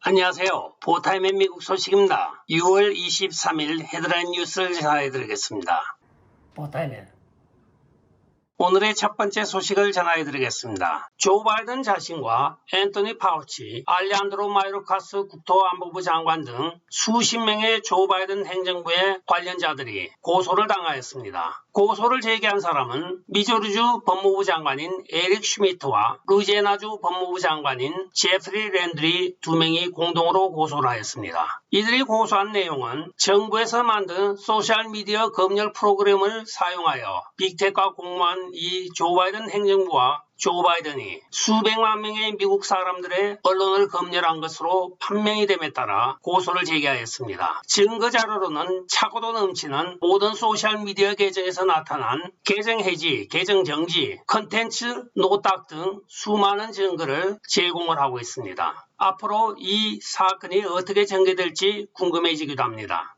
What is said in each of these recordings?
안녕하세요. 보타임의 미국 소식입니다. 6월 23일 헤드라인 뉴스를 전해드리겠습니다. 보타임의 오늘의 첫 번째 소식을 전해드리겠습니다. 조 바이든 자신과 앤토니 파우치, 알레한드로 마요르카스 국토안보부 장관 등 수십 명의 조 바이든 행정부의 관련자들이 고소를 당하였습니다. 고소를 제기한 사람은 미조르주 법무부 장관인 에릭 슈미트와 루이지애나주 법무부 장관인 제프리 랜드리 두 명이 공동으로 고소를 하였습니다. 이들이 고소한 내용은 정부에서 만든 소셜미디어 검열 프로그램을 사용하여 빅테크가 공모한 이 조 바이든 행정부와 조 바이든이 수백만 명의 미국 사람들의 언론을 검열한 것으로 판명이 됨에 따라 고소를 제기하였습니다. 증거 자료로는 차고도 넘치는 모든 소셜미디어 계정에서 나타난 계정 해지, 계정 정지, 컨텐츠 노딱 등 수많은 증거를 제공을 하고 있습니다. 앞으로 이 사건이 어떻게 전개될지 궁금해지기도 합니다.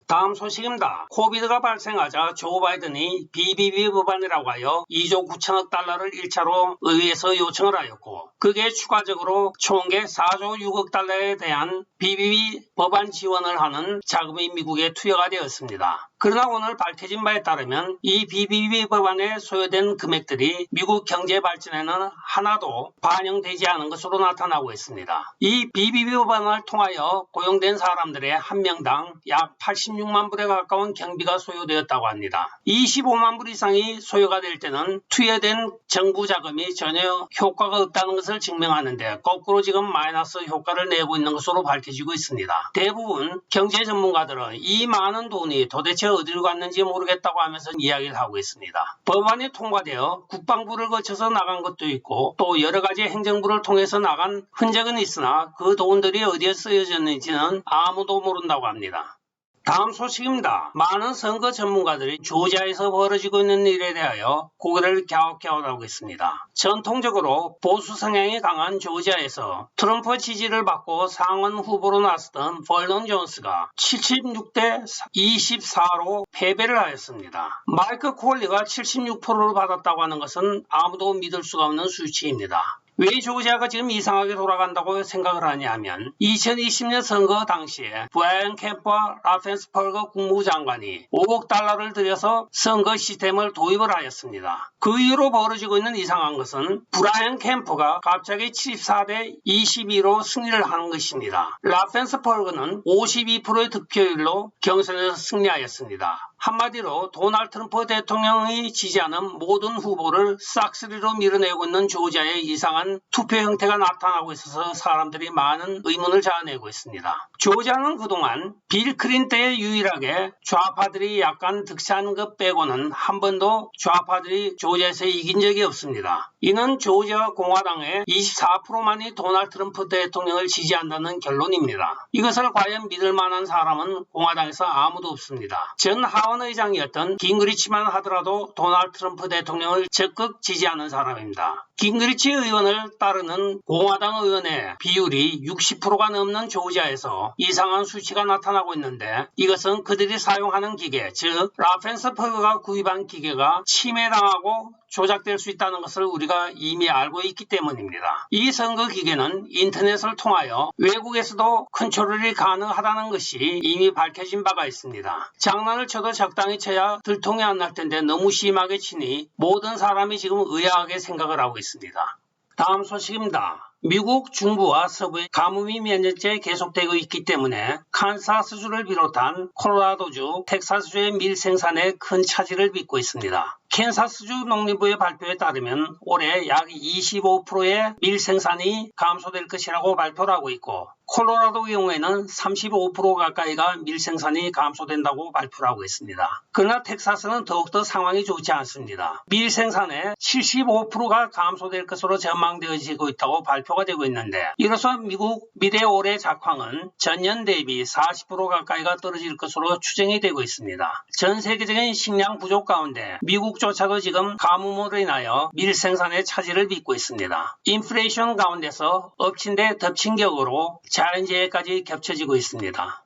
다음 소식입니다. 코비드가 발생하자 조 바이든이 BBB 법안이라고 하여 2조 9천억 달러를 1차로 의회에서 요청을 하였고 그게 추가적으로 총계 4조 6억 달러에 대한 BBB 법안 지원을 하는 자금이 미국에 투여가 되었습니다. 그러나 오늘 밝혀진 바에 따르면 이 BBB 법안에 소요된 금액들이 미국 경제 발전에는 하나도 반영되지 않은 것으로 나타나고 있습니다. 이 BBB 법안을 통하여 고용된 사람들의 한 명당 약 86만 불에 가까운 경비가 소요되었다고 합니다. 25만 불 이상이 소요가 될 때는 투여된 정부 자금이 전혀 효과가 없다는 것을 증명하는데 거꾸로 지금 마이너스 효과를 내고 있는 것으로 밝혀지고 있습니다. 대부분 경제 전문가들은 이 많은 돈이 도대체 어디로 갔는지 모르겠다고 하면서 이야기를 하고 있습니다. 법안이 통과되어 국방부를 거쳐서 나간 것도 있고 또 여러 가지 행정부를 통해서 나간 흔적은 있으나 그 돈들이 어디에 쓰여졌는지는 아무도 모른다고 합니다. 다음 소식입니다. 많은 선거 전문가들이 조지아에서 벌어지고 있는 일에 대하여 고개를 갸웃갸웃하고 있습니다. 전통적으로 보수 성향이 강한 조지아에서 트럼프 지지를 받고 상원 후보로 나섰던 벌런 존스가 76대 24로 패배를 하였습니다. 마이크 콜리가 76%를 받았다고 하는 것은 아무도 믿을 수가 없는 수치입니다. 왜 조지아가 지금 이상하게 돌아간다고 생각을 하냐 하면 2020년 선거 당시에 브라이언 캠프와 라펜스펄거 국무부 장관이 5억 달러를 들여서 선거 시스템을 도입을 하였습니다. 그 이후로 벌어지고 있는 이상한 것은 브라이언 캠프가 갑자기 74대 22로 승리를 하는 것입니다. 라펜스펄거는 52%의 득표율로 경선에서 승리하였습니다. 한마디로 도널드 트럼프 대통령이 지지하는 모든 후보를 싹쓸이로 밀어내고 있는 조지아의 이상한 투표 형태가 나타나고 있어서 사람들이 많은 의문을 자아내고 있습니다. 조지아는 그동안 빌 클린턴 때에 유일하게 좌파들이 약간 득세한 것 빼고는 한 번도 좌파들이 조지아에서 이긴 적이 없습니다. 이는 조지아 공화당의 24%만이 도널드 트럼프 대통령을 지지한다는 결론입니다. 이것을 과연 믿을 만한 사람은 공화당에서 아무도 없습니다. 전 하원 의장이었던 깅그리치만 하더라도 도널드 트럼프 대통령을 적극 지지하는 사람입니다. 깅그리치 의원을 따르는 공화당 의원의 비율이 60%가 넘는 조지아에서 이상한 수치가 나타나고 있는데 이것은 그들이 사용하는 기계, 즉 라펜스펄거가 구입한 기계가 침해당하고 조작될 수 있다는 것을 우리가 이미 알고 있기 때문입니다. 이 선거 기계는 인터넷을 통하여 외국에서도 컨트롤이 가능하다는 것이 이미 밝혀진 바가 있습니다. 장난을 쳐도 적당히 쳐야 들통이 안 날 텐데 너무 심하게 치니 모든 사람이 지금 의아하게 생각을 하고 있습니다. 다음 소식입니다. 미국 중부와 서부의 가뭄이 몇 년째 계속되고 있기 때문에 칸사스주를 비롯한 콜로라도주, 텍사스주의 밀 생산에 큰 차질을 빚고 있습니다. 캔사스주 농림부의 발표에 따르면 올해 약 25%의 밀 생산이 감소될 것이라고 발표를 하고 있고 콜로라도 경우에는 35% 가까이가 밀 생산이 감소된다고 발표를 하고 있습니다. 그러나 텍사스는 더욱더 상황이 좋지 않습니다. 밀 생산의 75%가 감소될 것으로 전망되어지고 있다고 발표가 되고 있는데 이로써 미국 미래 올해 작황은 전년 대비 40% 가까이가 떨어질 것으로 추정이 되고 있습니다. 전 세계적인 식량 부족 가운데 미국조차도 지금 가뭄으로 인하여 밀 생산에 차질을 빚고 있습니다. 인플레이션 가운데서 엎친 데 덮친 격으로 자연재해까지 겹쳐지고 있습니다.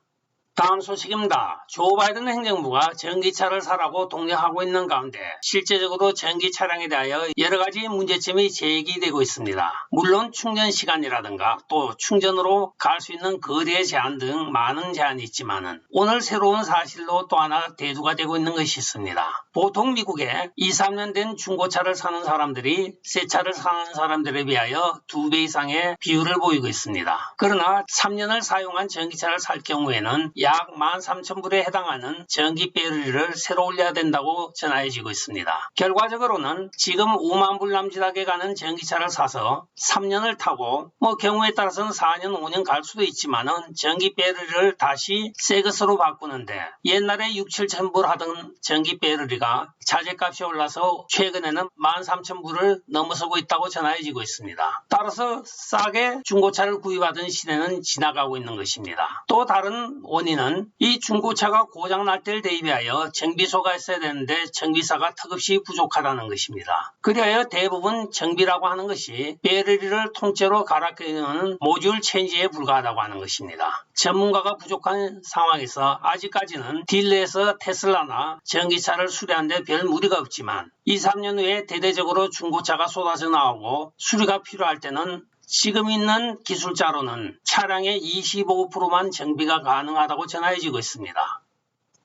다음 소식입니다. 조 바이든 행정부가 전기차를 사라고 독려하고 있는 가운데 실제적으로 전기 차량에 대하여 여러 가지 문제점이 제기되고 있습니다. 물론 충전 시간이라든가 또 충전으로 갈 수 있는 거리의 제한 등 많은 제한이 있지만은 오늘 새로운 사실로 또 하나 대두가 되고 있는 것이 있습니다. 보통 미국에 2, 3년 된 중고차를 사는 사람들이 새 차를 사는 사람들에 비하여 2배 이상의 비율을 보이고 있습니다. 그러나 3년을 사용한 전기차를 살 경우에는 약 13,000불에 해당하는 전기 배터리를 새로 올려야 된다고 전해지고 있습니다. 결과적으로는 지금 5만 불 남짓하게 가는 전기차를 사서 3년을 타고 경우에 따라서는 4년, 5년 갈 수도 있지만은 전기 배터리를 다시 새 것으로 바꾸는데 옛날에 6, 7,000불 하던 전기 배터리가 자재값이 올라서 최근에는 13,000불을 넘어서고 있다고 전해지고 있습니다. 따라서 싸게 중고차를 구입하던 시대는 지나가고 있는 것입니다. 또 다른 원인은 이 중고차가 고장날 때를 대비하여 정비소가 있어야 되는데 정비사가 턱없이 부족하다는 것입니다. 그리하여 대부분 정비라고 하는 것이 배터리를 통째로 갈아 끼우는 모듈 체인지에 불과하다고 하는 것입니다. 전문가가 부족한 상황에서 아직까지는 딜러에서 테슬라나 전기차를 수리하는데 별 무리가 없지만 2, 3년 후에 대대적으로 중고차가 쏟아져 나오고 수리가 필요할 때는 지금 있는 기술자로는 차량의 25%만 정비가 가능하다고 전해지고 있습니다.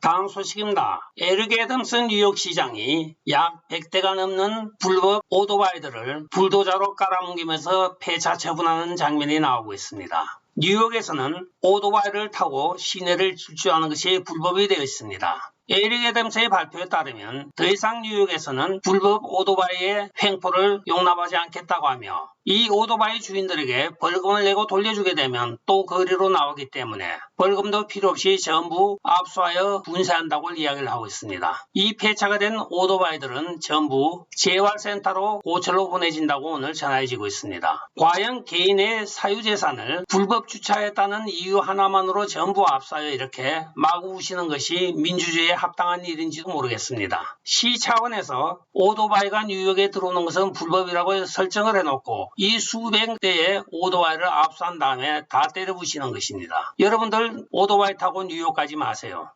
다음 소식입니다. 에릭 애덤슨 뉴욕시장이 약 100대가 넘는 불법 오토바이들을 불도저로 깔아뭉개면서 폐차 처분하는 장면이 나오고 있습니다. 뉴욕에서는 오토바이를 타고 시내를 질주하는 것이 불법이 되어 있습니다. 에릭 애덤스의 발표에 따르면 더 이상 뉴욕에서는 불법 오토바이의 횡포를 용납하지 않겠다고 하며 이 오토바이 주인들에게 벌금을 내고 돌려주게 되면 또 거리로 나오기 때문에 벌금도 필요 없이 전부 압수하여 분쇄한다고 이야기를 하고 있습니다. 이 폐차가 된 오토바이들은 전부 재활센터로 고철로 보내진다고 오늘 전해지고 있습니다. 과연 개인의 사유재산을 불법 주차했다는 이유 하나만으로 전부 압수하여 이렇게 마구 우시는 것이 민주주의에 합당한 일인지도 모르겠습니다. 시 차원에서 오토바이가 뉴욕에 들어오는 것은 불법이라고 설정을 해놓고 이 수백 대의 오토바이를 압수한 다음에 다 때려 부시는 것입니다. 여러분들 오토바이 타고 뉴욕 가지 마세요.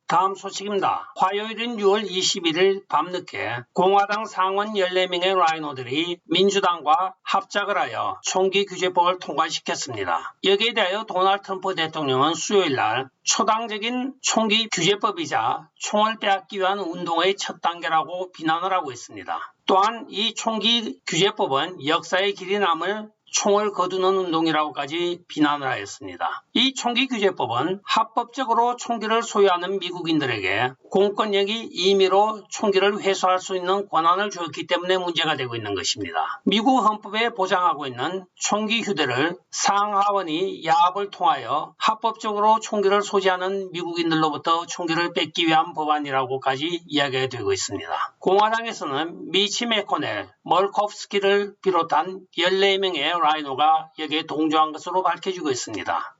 다음 소식입니다. 화요일인 6월 21일 밤늦게 공화당 상원 14명의 라이노들이 민주당과 합작을 하여 총기 규제법을 통과시켰습니다. 여기에 대하여 도널드 트럼프 대통령은 수요일날 초당적인 총기 규제법이자 총을 빼앗기 위한 운동의 첫 단계라고 비난을 하고 있습니다. 또한 이 총기 규제법은 역사의 길이 남을 총을 거두는 운동이라고까지 비난을 하였습니다. 이 총기 규제법은 합법적으로 총기를 소유하는 미국인들에게 공권력이 임의로 총기를 회수할 수 있는 권한을 주었기 때문에 문제가 되고 있는 것입니다. 미국 헌법에 보장하고 있는 총기 휴대를 상하원이 야합을 통하여 합법적으로 총기를 소지하는 미국인들로부터 총기를 뺏기 위한 법안이라고까지 이야기가 되고 있습니다. 공화당에서는 미치 매코넬, 멀코프스키를 비롯한 14명의 라이노가 여기에 동조한 것으로 밝혀지고 있습니다.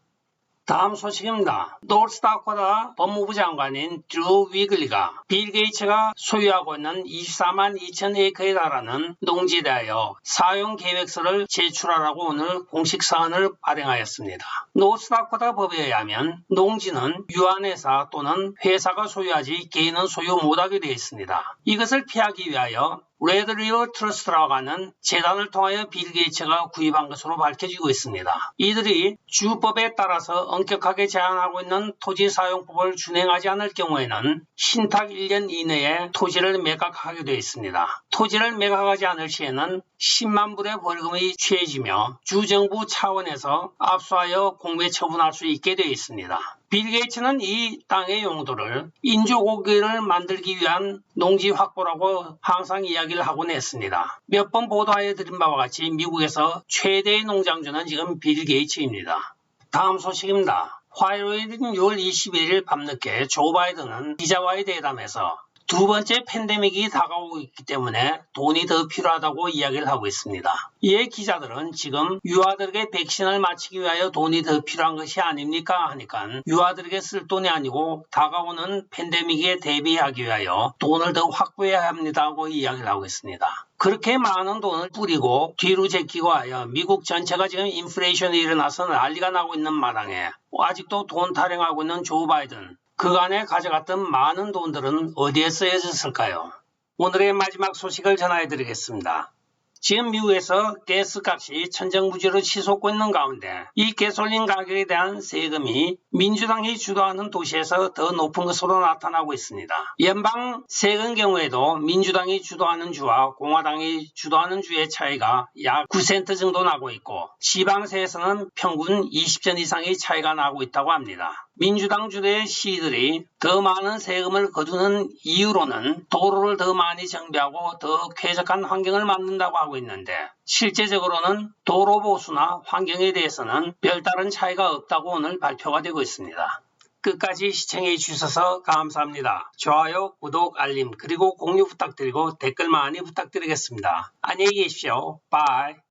다음 소식입니다. 노스다코타 법무부 장관인 드루 위글리가 빌 게이츠가 소유하고 있는 24만 2천 에이커에 달하는 농지에 대하여 사용 계획서를 제출하라고 오늘 공식 사안을 발행하였습니다. 노스다코타 법에 의하면 농지는 유한회사 또는 회사가 소유하지 개인은 소유 못하게 되어 있습니다. 이것을 피하기 위하여 레드 리버 트러스트라고 하는 재단을 통하여 빌 게이츠가 구입한 것으로 밝혀지고 있습니다. 이들이 주법에 따라서 엄격하게 제한하고 있는 토지사용법을 준행하지 않을 경우에는 신탁 1년 이내에 토지를 매각하게 되어 있습니다. 토지를 매각하지 않을 시에는 10만 불의 벌금이 취해지며 주정부 차원에서 압수하여 공매 처분할 수 있게 되어 있습니다. 빌 게이츠는 이 땅의 용도를 인조고기를 만들기 위한 농지 확보라고 항상 이야기를 하곤 했습니다. 몇 번 보도하여 드린 바와 같이 미국에서 최대의 농장주는 지금 빌 게이츠입니다. 다음 소식입니다. 화요일인 6월 21일 밤늦게 조 바이든은 기자와의 대담에서 두 번째 팬데믹이 다가오고 있기 때문에 돈이 더 필요하다고 이야기를 하고 있습니다. 이에 기자들은 지금 유아들에게 백신을 맞추기 위하여 돈이 더 필요한 것이 아닙니까 하니까 유아들에게 쓸 돈이 아니고 다가오는 팬데믹에 대비하기 위하여 돈을 더 확보해야 합니다고 이야기를 하고 있습니다. 그렇게 많은 돈을 뿌리고 뒤로 제끼고 하여 미국 전체가 지금 인플레이션이 일어나서 난리가 나고 있는 마당에 아직도 돈 타령하고 있는 조 바이든, 그간에 가져갔던 많은 돈들은 어디에 쓰여졌을까요? 오늘의 마지막 소식을 전해드리겠습니다. 지금 미국에서 가스값이 천정부지로 치솟고 있는 가운데 이 가솔린 가격에 대한 세금이 민주당이 주도하는 도시에서 더 높은 것으로 나타나고 있습니다. 연방 세금 경우에도 민주당이 주도하는 주와 공화당이 주도하는 주의 차이가 약 9센트 정도 나고 있고 지방세에서는 평균 20전 이상의 차이가 나고 있다고 합니다. 민주당 주도의 시들이 더 많은 세금을 거두는 이유로는 도로를 더 많이 정비하고 더 쾌적한 환경을 만든다고 하고 있는데 실제적으로는 도로 보수나 환경에 대해서는 별다른 차이가 없다고 오늘 발표가 되고 있습니다. 끝까지 시청해 주셔서 감사합니다. 좋아요, 구독, 알림 그리고 공유 부탁드리고 댓글 많이 부탁드리겠습니다. 안녕히 계십시오. 바이.